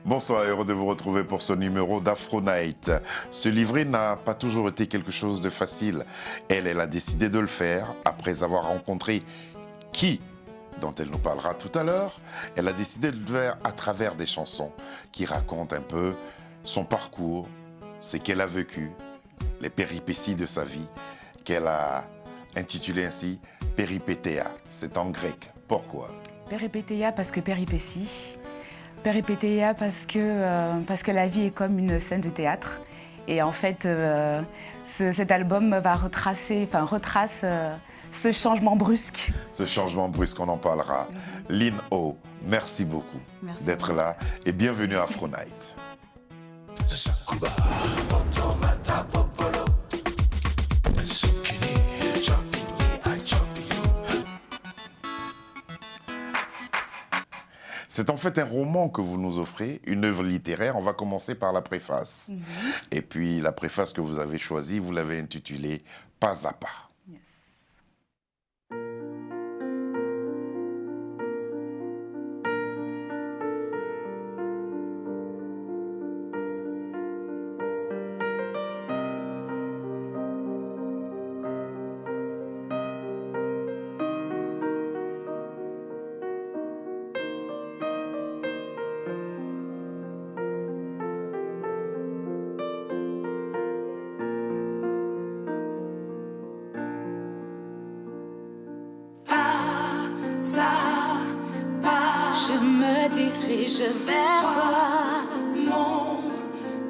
Bonsoir, heureux de vous retrouver pour ce numéro d'Afro Night. Ce livret n'a pas toujours été quelque chose de facile. Elle a décidé de le faire après avoir rencontré qui, dont elle nous parlera tout à l'heure. Elle a décidé de le faire à travers des chansons qui racontent un peu son parcours, ce qu'elle a vécu, les péripéties de sa vie, qu'elle a intitulé ainsi Péripétéa. C'est en grec. Pourquoi? Péripétéa parce que péripéties. Péripétéa parce que la vie est comme une scène de théâtre. Et en fait, cet album retrace ce changement brusque. Ce changement brusque, on en parlera. Lynn O, merci beaucoup d'être là et bienvenue à Afro Night. C'est en fait un roman que vous nous offrez, une œuvre littéraire. On va commencer par la préface. Et puis la préface que vous avez choisie, vous l'avez intitulée « Pas à pas ». Yes. Je me dirige vers toi, mon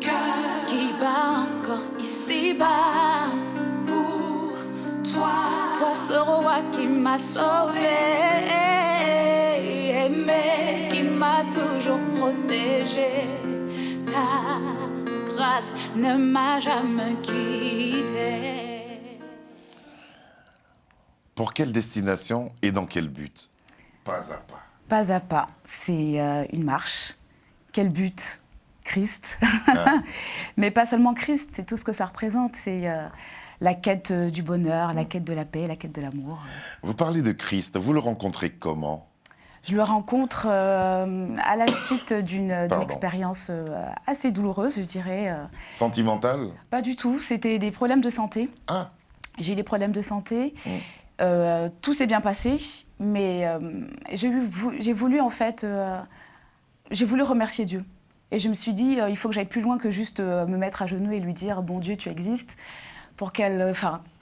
cœur qui bat encore ici-bas pour toi. Toi, ce roi qui m'a sauvé, aimé, qui m'a toujours protégé. Ta grâce ne m'a jamais quitté. Pour quelle destination et dans quel but? Pas à pas. Pas à pas, c'est une marche. Quel but? Christ. Mais pas seulement Christ, c'est tout ce que ça représente. C'est la quête du bonheur, la quête de la paix, la quête de l'amour. Vous parlez de Christ, vous le rencontrez comment? Je le rencontre à la suite d'une expérience assez douloureuse, je dirais. Sentimental? Pas du tout, c'était des problèmes de santé. Ah. J'ai eu des problèmes de santé. Tout s'est bien passé, mais j'ai voulu en fait, j'ai voulu remercier Dieu. Et je me suis dit, il faut que j'aille plus loin que juste me mettre à genoux et lui dire, bon Dieu, tu existes. Pour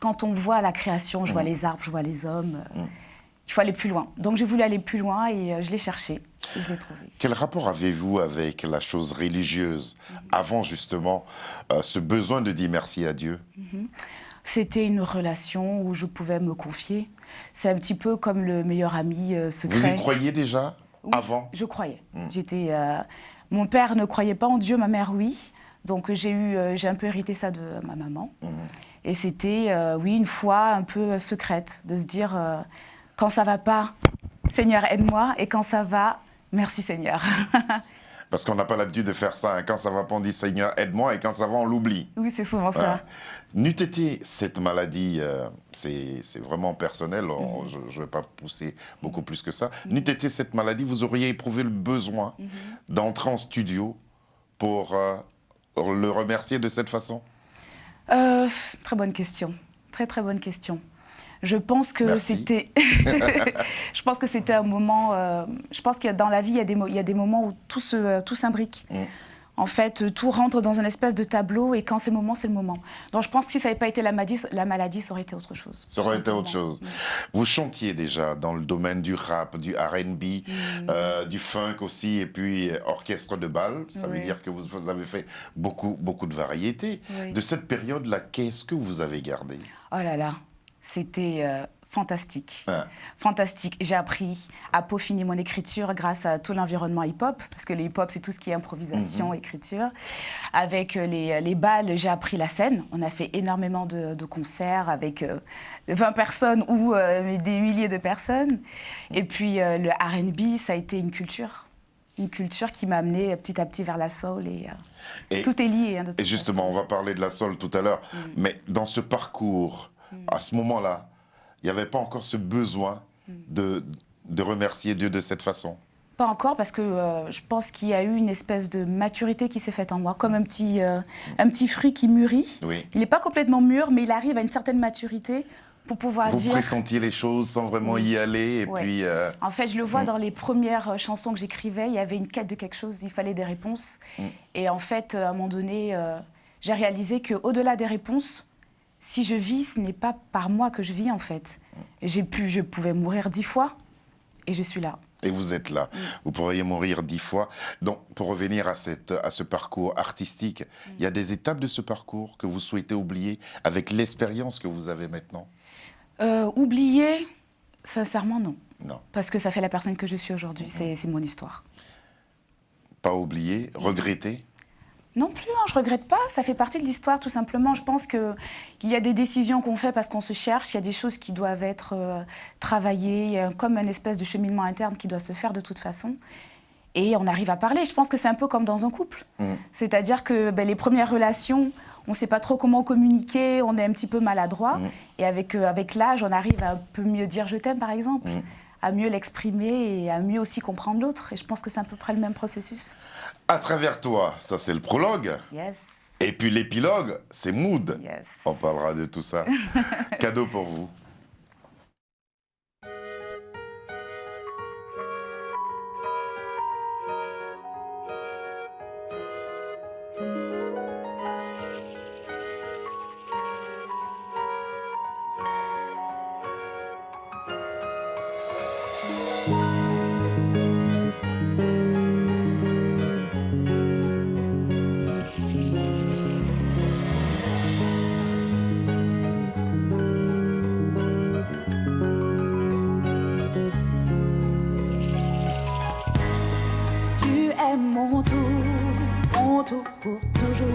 quand on voit la création, je vois les arbres, je vois les hommes, il faut aller plus loin. Donc j'ai voulu aller plus loin et je l'ai cherché et je l'ai trouvé. Quel rapport avez-vous avec la chose religieuse avant justement ce besoin de dire merci à Dieu? C'était une relation où je pouvais me confier. C'est un petit peu comme le meilleur ami secret. Vous y croyez déjà avant? Je croyais. Mon père ne croyait pas en Dieu, ma mère oui. Donc j'ai un peu hérité ça de ma maman. Et c'était, oui, une foi un peu secrète, de se dire quand ça va pas, Seigneur aide-moi, et quand ça va, merci Seigneur. Parce qu'on n'a pas l'habitude de faire ça. Hein. Quand ça va pas, on dit Seigneur aide-moi, et quand ça va, on l'oublie. Oui, c'est souvent ça. N'eût été cette maladie, c'est vraiment personnel, je ne vais pas pousser beaucoup plus que ça. N'eût été cette maladie, vous auriez éprouvé le besoin d'entrer en studio pour le remercier de cette façon? Très bonne question. Très, très bonne question. Je pense que c'était. Je pense que c'était un moment. Je pense que dans la vie, il y a des moments où tout s'imbrique. En fait, tout rentre dans une espèce de tableau et quand c'est le moment, c'est le moment. Donc je pense que si ça n'avait pas été la maladie, ça aurait été autre chose. Ça aurait été autre chose. Vous chantiez déjà dans le domaine du rap, du R&B, du funk aussi, et puis orchestre de bal. Ça veut dire que vous avez fait beaucoup de variétés. De cette période-là, qu'est-ce que vous avez gardé? Oh là là, c'était fantastique. Fantastique. J'ai appris à peaufiner mon écriture grâce à tout l'environnement hip-hop, parce que le hip-hop, c'est tout ce qui est improvisation, écriture. Avec les balles, j'ai appris la scène. On a fait énormément de concerts avec 20 personnes ou des milliers de personnes. Et puis le R&B, ça a été une culture. Une culture qui m'a amenée petit à petit vers la soul et tout est lié. Hein, de toute et justement, façon. On va parler de la soul tout à l'heure. Mais dans ce parcours, à ce moment-là, il n'y avait pas encore ce besoin de remercier Dieu de cette façon. Pas encore, parce que je pense qu'il y a eu une espèce de maturité qui s'est faite en moi, comme un petit fruit qui mûrit. Oui. Il n'est pas complètement mûr, mais il arrive à une certaine maturité pour pouvoir Vous dire... pressentiez les choses sans vraiment y aller, et puis... En fait, je le vois dans les premières chansons que j'écrivais, il y avait une quête de quelque chose, il fallait des réponses. Et en fait, à un moment donné, j'ai réalisé qu'au-delà des réponses, si je vis, ce n'est pas par moi que je vis, en fait. Je pouvais mourir 10 fois, et je suis là. Et vous êtes là. Vous pourriez mourir 10 fois. Donc, pour revenir à ce parcours artistique, il y a des étapes de ce parcours que vous souhaitez oublier avec l'expérience que vous avez maintenant? Oublier, sincèrement, non. Non. Parce que ça fait la personne que je suis aujourd'hui. C'est mon histoire. Pas oublier, regretter? Non plus, hein, je ne regrette pas. Ça fait partie de l'histoire, tout simplement. Je pense qu'il y a des décisions qu'on fait parce qu'on se cherche. Il y a des choses qui doivent être travaillées. Il y a comme une espèce de cheminement interne qui doit se faire de toute façon. Et on arrive à parler. Je pense que c'est un peu comme dans un couple. C'est-à-dire que les premières relations, on ne sait pas trop comment communiquer, on est un petit peu maladroit. Et avec l'âge, on arrive à un peu mieux dire « je t'aime », par exemple. À mieux l'exprimer et à mieux aussi comprendre l'autre. Et je pense que c'est à peu près le même processus. À travers toi, ça c'est le prologue. Yes. Et puis l'épilogue, c'est Mood. Yes. On parlera de tout ça. Cadeau pour vous. Mon tout pour toujours.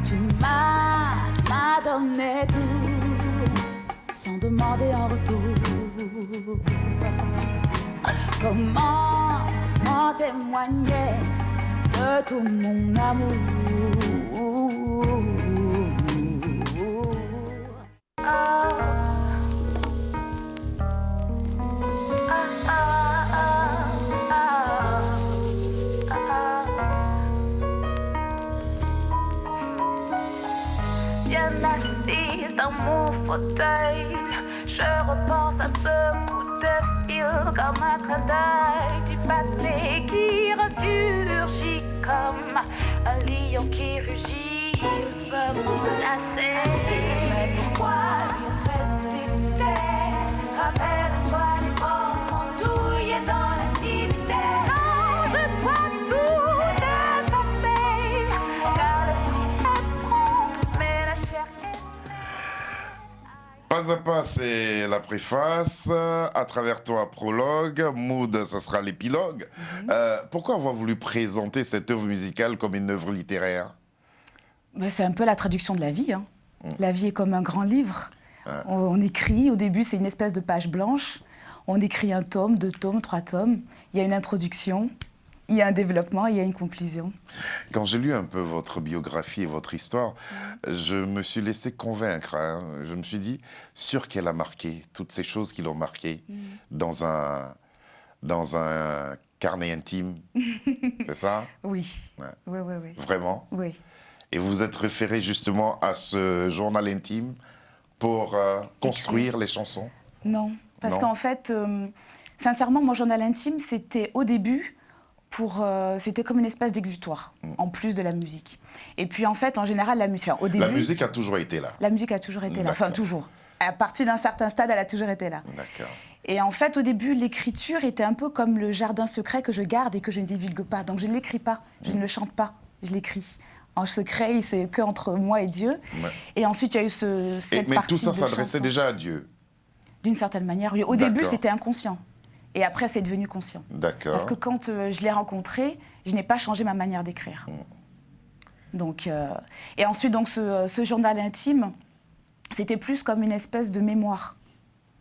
Tu m'as donné tout sans demander en retour. Comment témoigner de tout mon amour? Bien assise dans mon fauteuil, je repense à ce coup de fil comme un clin d'œil du passé qui ressurgit comme un lion qui rugit. Il veut m'enlacer, mais pourquoi lui résister? Rappelle-toi les moments douillés dans l'intimité. Non, je dois tout effacer, car l'esprit est prompt, mais la chair est... Pas à pas, c'est la préface. À travers toi, prologue. Mood, ça sera l'épilogue. Pourquoi avoir voulu présenter cette œuvre musicale comme une œuvre littéraire? C'est un peu la traduction de la vie. Hein. La vie est comme un grand livre. On écrit, au début, c'est une espèce de page blanche. On écrit 1 tome, 2 tomes, 3 tomes. Il y a une introduction, il y a un développement, il y a une conclusion. Quand j'ai lu un peu votre biographie et votre histoire, je me suis laissé convaincre. Hein. Je me suis dit, sûr qu'elle a marqué toutes ces choses qui l'ont marqué dans un carnet intime. C'est ça? Oui. Ouais. Oui, oui, oui. Vraiment? Oui. Et vous vous êtes référé justement à ce journal intime pour construire les chansons? Non, parce Non. qu'en fait, sincèrement, mon journal intime, c'était au début, c'était comme une espèce d'exutoire, en plus de la musique. Et puis en fait, en général, la musique, au début... La musique a toujours été là? La musique a toujours été là, enfin D'accord. toujours. À partir d'un certain stade, elle a toujours été là. D'accord. Et en fait, au début, l'écriture était un peu comme le jardin secret que je garde et que je ne divulgue pas. Donc je ne l'écris pas, je ne le chante pas, je l'écris. En secret, c'est que entre moi et Dieu. Ouais. Et ensuite, il y a eu cette Mais partie tout ça de s'adressait chanson. déjà à Dieu? D'une certaine manière, oui. Au début, D'accord. c'était inconscient. Et après, c'est devenu conscient. D'accord. Parce que quand je l'ai rencontré, je n'ai pas changé ma manière d'écrire. Donc, et ensuite, donc, ce journal intime, c'était plus comme une espèce de mémoire.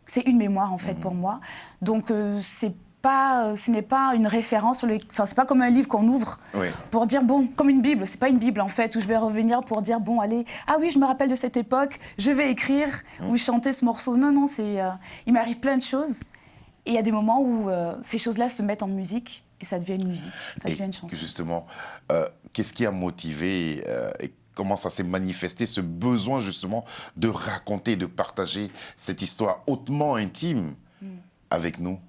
C'est une mémoire, en fait, pour moi. Donc, ce n'est pas une référence, enfin, c'est pas comme un livre qu'on ouvre Oui. pour dire, bon, comme une Bible. C'est pas une Bible, en fait, où je vais revenir pour dire, bon, allez, ah oui, je me rappelle de cette époque, je vais écrire ou chanter ce morceau. Non, non, il m'arrive plein de choses. Et il y a des moments où ces choses-là se mettent en musique et ça devient une musique, ça devient une chanson. Justement, qu'est-ce qui a motivé et comment ça s'est manifesté, ce besoin justement de raconter, de partager cette histoire hautement intime avec nous,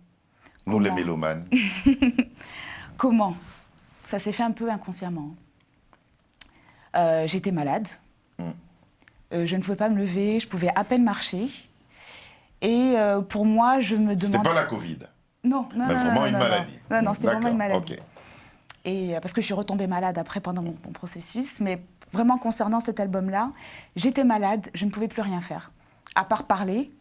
nous les mélomanes? Comment? Ça s'est fait un peu inconsciemment. J'étais malade, je ne pouvais pas me lever, je pouvais à peine marcher. Et pour moi, je me demandais... C'était pas la Covid? Non, non, mais non. Vraiment une maladie? Non, non, c'était vraiment une maladie. Okay. Et parce que je suis retombée malade après pendant mon processus. Mais vraiment concernant cet album-là, j'étais malade, je ne pouvais plus rien faire. À part parler,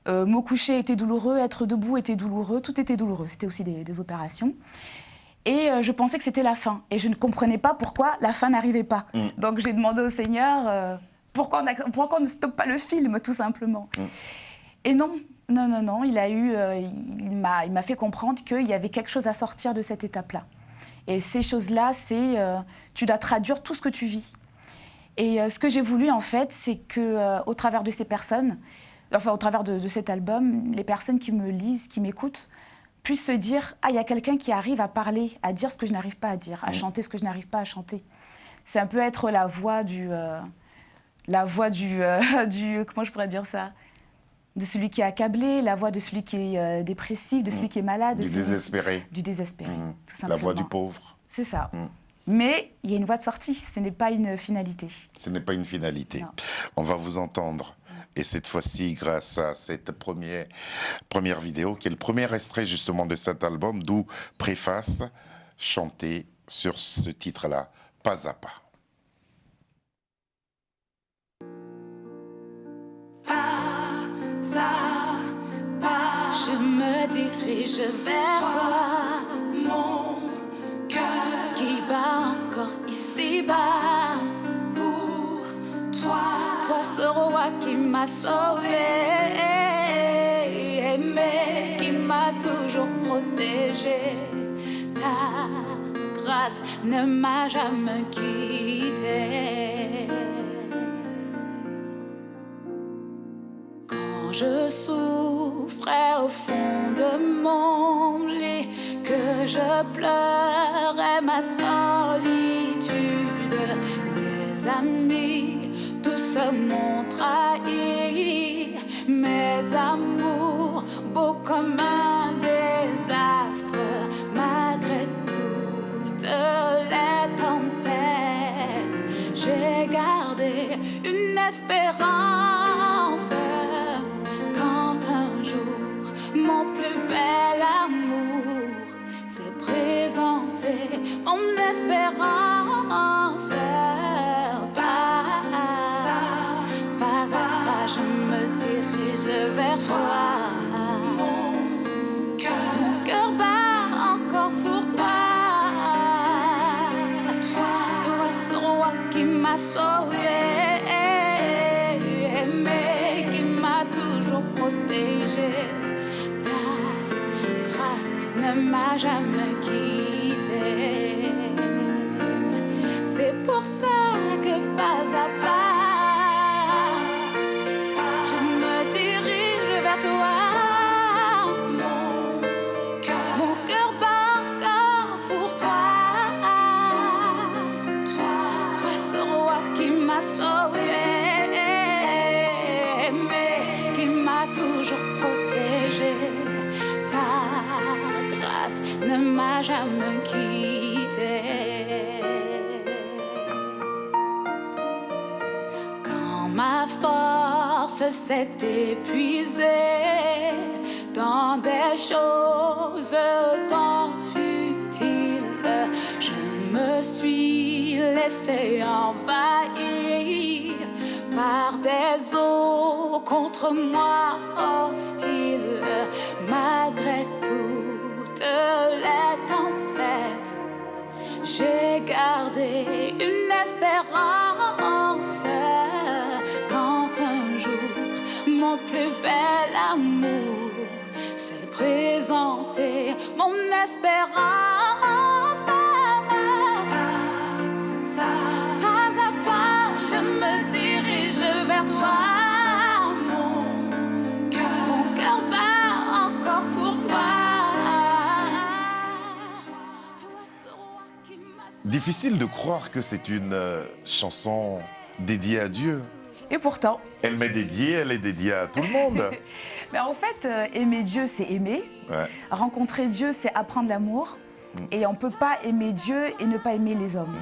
me coucher était douloureux, être debout était douloureux, tout était douloureux. C'était aussi des opérations. Et je pensais que c'était la fin. Et je ne comprenais pas pourquoi la fin n'arrivait pas. Donc j'ai demandé au Seigneur pourquoi on ne stoppe pas le film, tout simplement. Et non, il m'a fait comprendre qu'il y avait quelque chose à sortir de cette étape-là. Et ces choses-là, c'est tu dois traduire tout ce que tu vis. Et ce que j'ai voulu, en fait, c'est qu'au travers de ces personnes, enfin au travers de cet album, les personnes qui me lisent, qui m'écoutent, puissent se dire « Ah, il y a quelqu'un qui arrive à parler, à dire ce que je n'arrive pas à dire, à chanter ce que je n'arrive pas à chanter. » C'est un peu être la voix du comment je pourrais dire ça, de celui qui est accablé, la voix de celui qui est dépressif, de celui qui est malade. Du désespéré. Du désespéré, tout simplement. La voix du pauvre. C'est ça. Mais il y a une voie de sortie, ce n'est pas une finalité. Ce n'est pas une finalité. Non. On va vous entendre. Et cette fois-ci, grâce à cette première vidéo, qui est le premier extrait justement de cet album, d'où préface, chanter sur ce titre-là, Pas à pas. Je me dirige vers toi, mon cœur qui bat encore ici-bas pour toi. Toi ce roi qui m'a sauvé, aimé, qui m'a toujours protégé. Ta grâce ne m'a jamais quitté. Je souffrais au fond de mon lit, que je pleurais ma solitude. Mes amis, tous m'ont trahi, mes amours, beaux comme un désastre. Malgré toutes les tempêtes, j'ai gardé une espérance. Mon plus bel amour s'est présenté, mon espérance. Pas à pas, je me dirige vers toi. Mon cœur bat encore pour toi. Toi, ce roi qui m'a sauvé, aimé, qui m'a toujours protégé. Ne m'a jamais quitté. C'est pour ça que pas à pas, je me dirige vers toi. Mon cœur bat encore pour toi. Toi ce roi qui m'a sauvé, mais qui m'a toujours protégé. Ne m'a jamais quitté. Quand ma force s'est épuisée dans des choses tant futiles, je me suis laissé envahir par des eaux contre moi hostiles. Malgré les tempêtes, j'ai gardé une espérance. Quand un jour mon plus bel amour s'est présenté, mon espérance. Pas à pas, je me dirige vers toi. Mon cœur bat encore pour toi. Difficile de croire que c'est une chanson dédiée à Dieu. Et pourtant. Elle m'est dédiée, elle est dédiée à tout le monde. Mais en fait, aimer Dieu, c'est aimer. Ouais. Rencontrer Dieu, c'est apprendre l'amour. Et on ne peut pas aimer Dieu et ne pas aimer les hommes.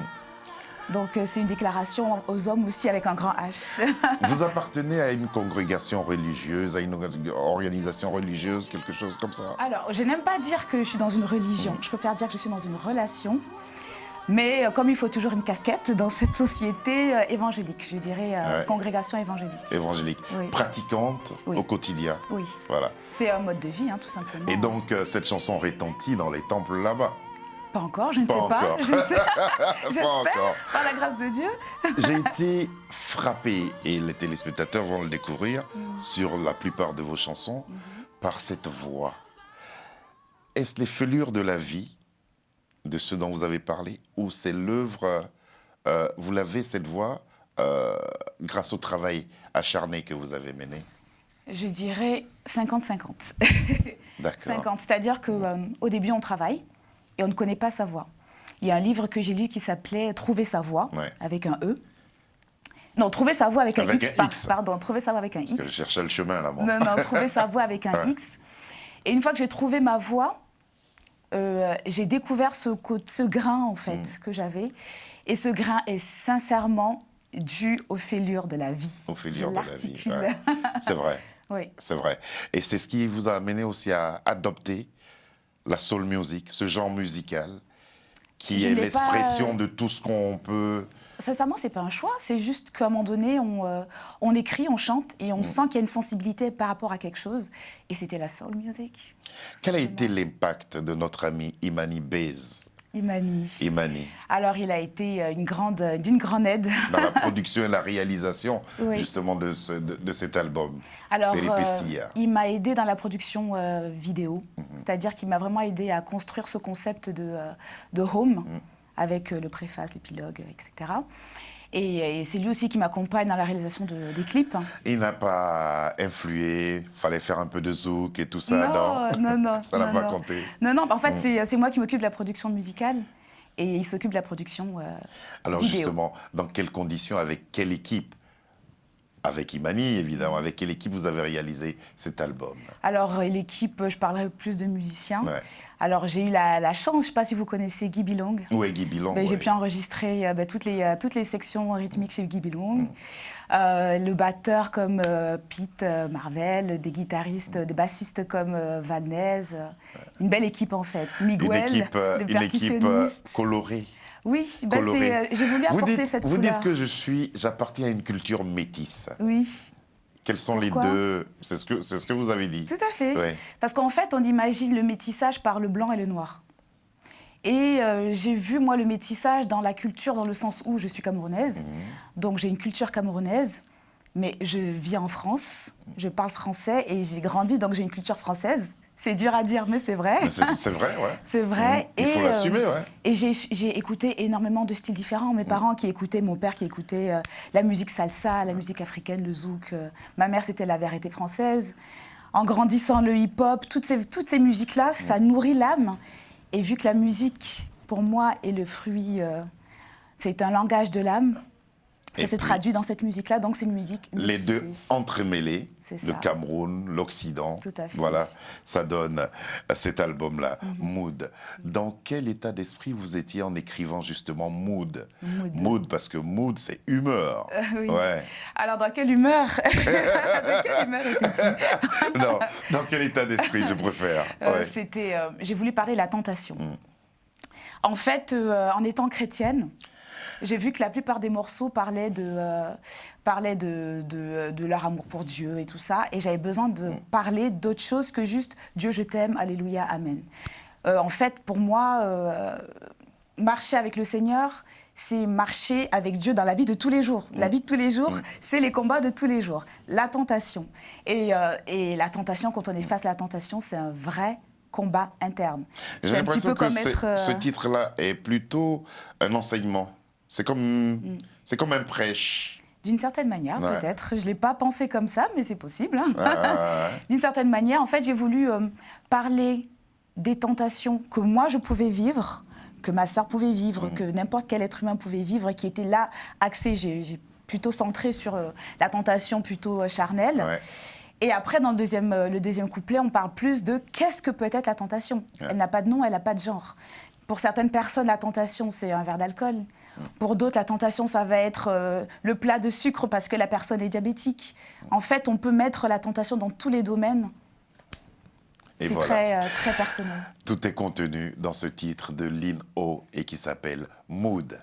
Donc c'est une déclaration aux hommes aussi avec un grand H. Vous appartenez à une congrégation religieuse, à une organisation religieuse, quelque chose comme ça? Alors, je n'aime pas dire que je suis dans une religion. Je préfère dire que je suis dans une relation. Mais comme il faut toujours une casquette dans cette société évangélique, je dirais congrégation évangélique. Évangélique, oui. Pratiquante oui. au quotidien. Oui. Voilà. C'est un mode de vie, hein, tout simplement. Et donc cette chanson retentit dans les temples là-bas? Pas encore, je ne sais encore. pas. Je ne sais pas. J'espère, encore. par la grâce de Dieu. J'ai été frappé, et les téléspectateurs vont le découvrir, sur la plupart de vos chansons, par cette voix. Est-ce les fêlures de la vie, de ce dont vous avez parlé, ou c'est l'œuvre, vous l'avez cette voix, grâce au travail acharné que vous avez mené? Je dirais 50-50. D'accord. 50, c'est-à-dire qu'au début, on travaille et on ne connaît pas sa voix. Il y a un livre que j'ai lu qui s'appelait « Trouver sa voix », avec un E. Non, « Trouver sa voix » avec un X, pardon. « Trouver sa voix » avec un X. Parce que je cherchais le chemin, là, moi. Non, « Trouver sa voix » avec un X. Et une fois que j'ai trouvé ma voix, j'ai découvert ce grain, en fait, que j'avais. Et ce grain est sincèrement dû aux fêlures de la vie. Aux fêlures de la vie, ouais. C'est vrai. Oui. C'est vrai. Et c'est ce qui vous a amené aussi à adopter la soul music, ce genre musical, qui est l'expression de tout ce qu'on peut... Sincèrement, c'est pas un choix, c'est juste qu'à un moment donné, on écrit, on chante et on sent qu'il y a une sensibilité par rapport à quelque chose. Et c'était la soul music. Quel a été l'impact de notre ami Imani Base? Imani. Alors, il a été d'une grande aide. Dans la production et la réalisation, justement, de cet album. Alors, il m'a aidé dans la production vidéo. C'est-à-dire qu'il m'a vraiment aidé à construire ce concept de home, avec le préface, l'épilogue, etc. Et c'est lui aussi qui m'accompagne dans la réalisation des clips. Il n'a pas influé, fallait faire un peu de zouk et tout ça, non. Ça n'a pas compté. Non, en fait, c'est moi qui m'occupe de la production musicale et il s'occupe de la production Alors vidéo. justement, dans quelles conditions, avec quelle équipe? Avec Imani, évidemment. Avec quelle équipe vous avez réalisé cet album? Alors, l'équipe, je parlerai plus de musiciens. Ouais. Alors, j'ai eu la chance, je ne sais pas si vous connaissez Guy Bilong. Oui, Guy Bilong. J'ai pu enregistrer toutes les sections rythmiques chez Guy Bilong. Le batteur comme Pete Marvel, des guitaristes, des bassistes comme Valnez. Une belle équipe, en fait. Miguel, une équipe colorée. Oui, j'ai voulu apporter cette couleur. Vous dites que j'appartiens à une culture métisse. Oui. Quels sont les deux? C'est ce que vous avez dit. Tout à fait. Ouais. Parce qu'en fait, on imagine le métissage par le blanc et le noir. Et j'ai vu, moi, le métissage dans la culture, dans le sens où je suis camerounaise. Donc, j'ai une culture camerounaise. Mais je vis en France, je parle français et j'ai grandi, donc j'ai une culture française. C'est dur à dire, mais c'est vrai. C'est vrai, ouais. C'est vrai. Il faut l'assumer, ouais. Et j'ai écouté énormément de styles différents. Mes parents qui écoutaient, mon père qui écoutait la musique salsa, la musique africaine, le zouk. Ma mère, c'était la variété française. En grandissant, le hip-hop, toutes ces musiques-là, ça nourrit l'âme. Et vu que la musique, pour moi, est le fruit, c'est un langage de l'âme, ça se traduit dans cette musique-là, donc c'est une musique métissée. Les deux entremêlés, C'est le ça. Cameroun, l'Occident. Tout à fait. Voilà, ça donne cet album-là, Mood. Dans quel état d'esprit vous étiez en écrivant justement Mood? Mood, parce que mood, c'est humeur. Oui. Ouais. Alors, dans quelle humeur? De quelle humeur étais-tu? Non, dans quel état d'esprit, je préfère. Ouais. J'ai voulu parler de la tentation. En fait, en étant chrétienne, j'ai vu que la plupart des morceaux parlaient de leur amour pour Dieu et tout ça. Et j'avais besoin de parler d'autre chose que juste « Dieu, je t'aime, alléluia, amen ». En fait, pour moi, marcher avec le Seigneur, c'est marcher avec Dieu dans la vie de tous les jours. La vie de tous les jours, c'est les combats de tous les jours. La tentation. Et la tentation, quand on est face à la tentation, c'est un vrai combat interne. J'ai l'impression que ce titre-là est plutôt un enseignement. C'est comme un prêche. D'une certaine manière, peut-être. Je ne l'ai pas pensé comme ça, mais c'est possible. D'une certaine manière, en fait, j'ai voulu parler des tentations que moi, je pouvais vivre, que ma sœur pouvait vivre, que n'importe quel être humain pouvait vivre, et qui était là, axé. J'ai plutôt centré sur la tentation plutôt charnelle. Ouais. Et après, dans le deuxième couplet, on parle plus de qu'est-ce que peut être la tentation. Ouais. Elle n'a pas de nom, elle n'a pas de genre. Pour certaines personnes, la tentation, c'est un verre d'alcool. Pour d'autres, la tentation, ça va être le plat de sucre parce que la personne est diabétique. En fait, on peut mettre la tentation dans tous les domaines. Et C'est voilà. très personnel. Tout est contenu dans ce titre de Lynn O et qui s'appelle Mood.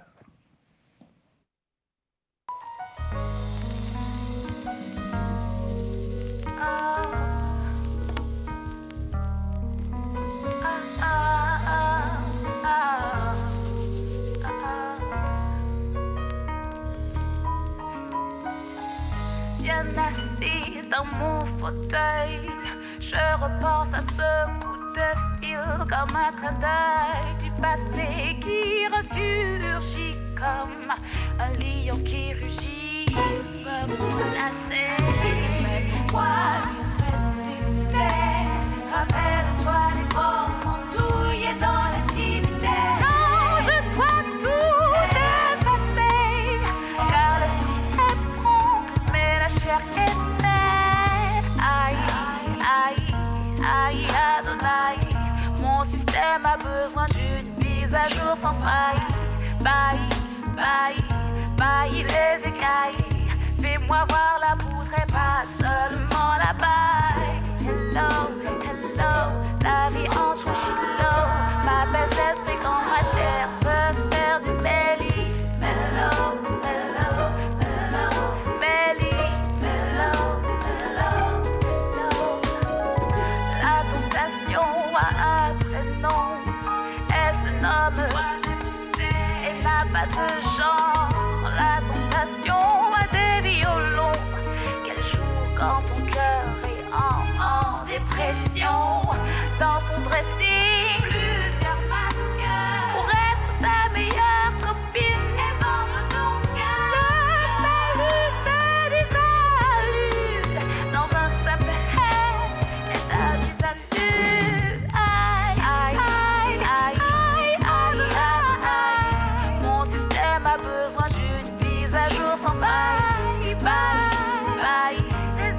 Bien assise dans mon fauteuil, je repense à ce coup de fil comme un clin d'œil du passé qui ressurgit comme un lion qui rugit. Mais pourquoi résister? Rappelle-toi les moments douillés dans l'intimité. Non, je dois tout effacer, car l'esprit est prompt, mais la chair est née. Aïe, aïe, aïe, Adonai, mon système a besoin d'une mise à jour sans faille. Bye, bye, bye les écailles. Fais-moi voir la poudre et pas seulement la paille. Hello, hello, la vie entre chilo. Ma baisse d'esprit quand ma chair peut faire du belly. Mellow, mellow, mellow, belly. Mellow, mellow, mellow. La tentation a un prénom. Elle se nomme, et n'a pas de genre. La tentation a des violons qu'elle joue quand ton cœur est en dépression. Dans son dressing, plusieurs masques pour être ta meilleure copine et vendre ton cœur. Le salut fait des saluts dans un simple hey et ta mise à nu. Aïe, aïe, aïe, aïe, aïe, aïe. Mon système a besoin d'une mise à jour sans faille. Bye, bye,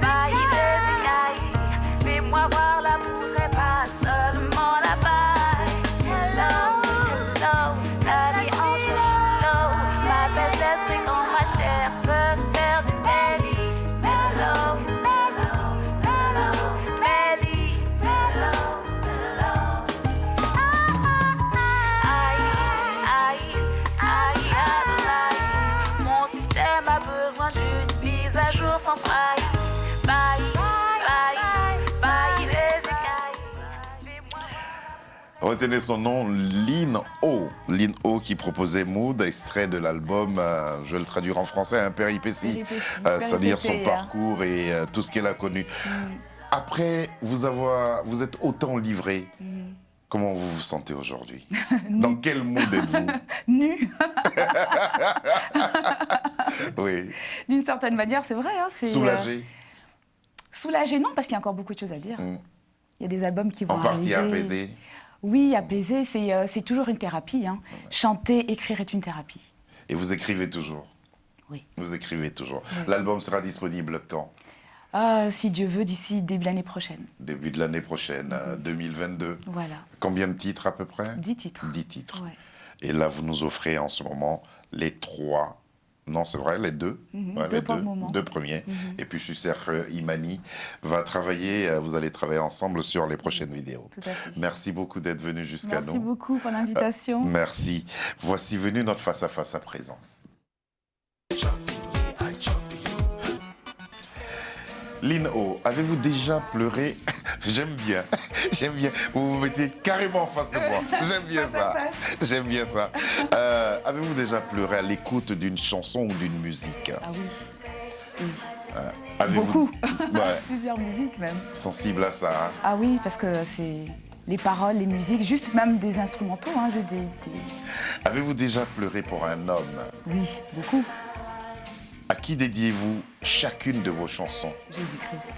bye les écailles. Fais-moi voir la poudre et pas seulement la paille. Hello, hello, la vie en chilo. Ma baisse d'esprit quand ma chair peut faire du belly. Mellow, mellow, mellow, belly. Mellow, mellow. Aïe, aïe, aïe, Adonai, mon système a besoin d'une mise à jour sans faille. Bye, bye, bye les écailles. Retenez son nom, Lynn O. Lynn O qui proposait Mood, extrait de l'album, je vais le traduire en français, un péripétie, c'est-à-dire son parcours et tout ce qu'elle a connu. Après vous êtes autant livré, comment vous vous sentez aujourd'hui? Dans quel mood êtes-vous? Nue. Oui. D'une certaine manière, c'est vrai. Hein, Soulagé? Soulagé, non, parce qu'il y a encore beaucoup de choses à dire. Il y a des albums qui vont En partie arriver. apaisé? Oui, apaisé, c'est toujours une thérapie. Hein. Chanter, écrire est une thérapie. Et vous écrivez toujours? Oui. Vous écrivez toujours. Oui. L'album sera disponible quand? Si Dieu veut, d'ici début l'année prochaine. Début de l'année prochaine, 2022. Voilà. Combien de titres à peu près? 10 titres. 10 titres. Ouais. Et là, vous nous offrez en ce moment les 3... Non, c'est vrai, les 2. Ouais, deux les pour le moment. 2 premiers. Et puis, je suis sûr que Imani va travailler, vous allez travailler ensemble sur les prochaines vidéos. Tout à fait. Merci beaucoup d'être venu jusqu'à nous. Merci beaucoup pour l'invitation. Merci. Voici venu notre face-à-face à présent. Lynn O, avez-vous déjà pleuré? J'aime bien, j'aime bien. Vous vous mettez carrément en face de moi. J'aime bien ça. J'aime bien ça. Avez-vous déjà pleuré à l'écoute d'une chanson ou d'une musique? Ah oui. Oui. Beaucoup. Ouais, Plusieurs musiques même. sensible à ça. Hein? Ah oui, parce que c'est les paroles, les musiques, juste même des instrumentaux, hein, juste des... Avez-vous déjà pleuré pour un homme? Oui, beaucoup. À qui dédiez-vous chacune de vos chansons? Jésus-Christ.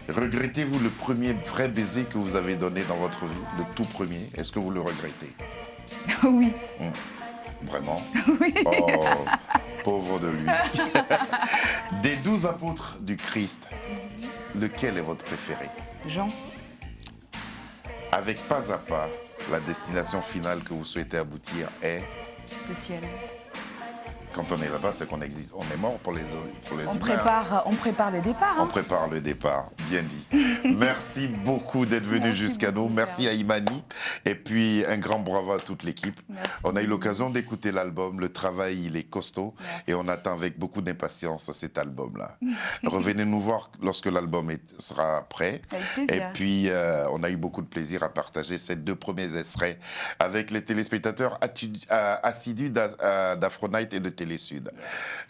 Regrettez-vous le premier vrai baiser que vous avez donné dans votre vie, le tout premier? Est-ce que vous le regrettez? Oui. Vraiment? Oui. Oh, pauvre de lui. Des 12 apôtres du Christ, lequel est votre préféré? Jean. Avec pas à pas, la destination finale que vous souhaitez aboutir est... Le ciel. Quand on est là-bas, c'est qu'on existe. On est mort pour les On humains. prépare le départ. On prépare le départ, bien dit. Merci beaucoup d'être venu jusqu'à nous. Merci à Imani. Et puis, un grand bravo à toute l'équipe. On a eu l'occasion d'écouter l'album. Le travail, il est costaud. Merci. Et on attend avec beaucoup d'impatience cet album-là. Revenez nous voir lorsque l'album sera prêt. Avec plaisir. Et puis, on a eu beaucoup de plaisir à partager ces 2 premiers extraits avec les téléspectateurs assidus d'Afro-Night et de Télé-Sud.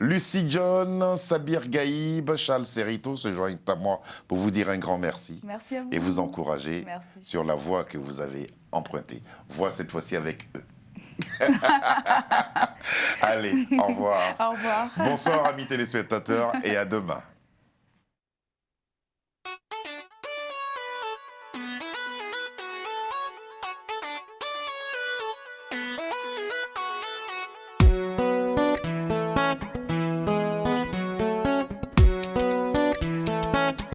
Lucie John, Sabir Gaïb, Charles Serrito se joignent à moi pour vous dire un grand merci. Merci à vous. Et vous encourager Merci. sur la voie que vous avez empruntée. Voie cette fois-ci avec eux. Allez, au revoir. Au revoir. Bonsoir amis téléspectateurs et à demain.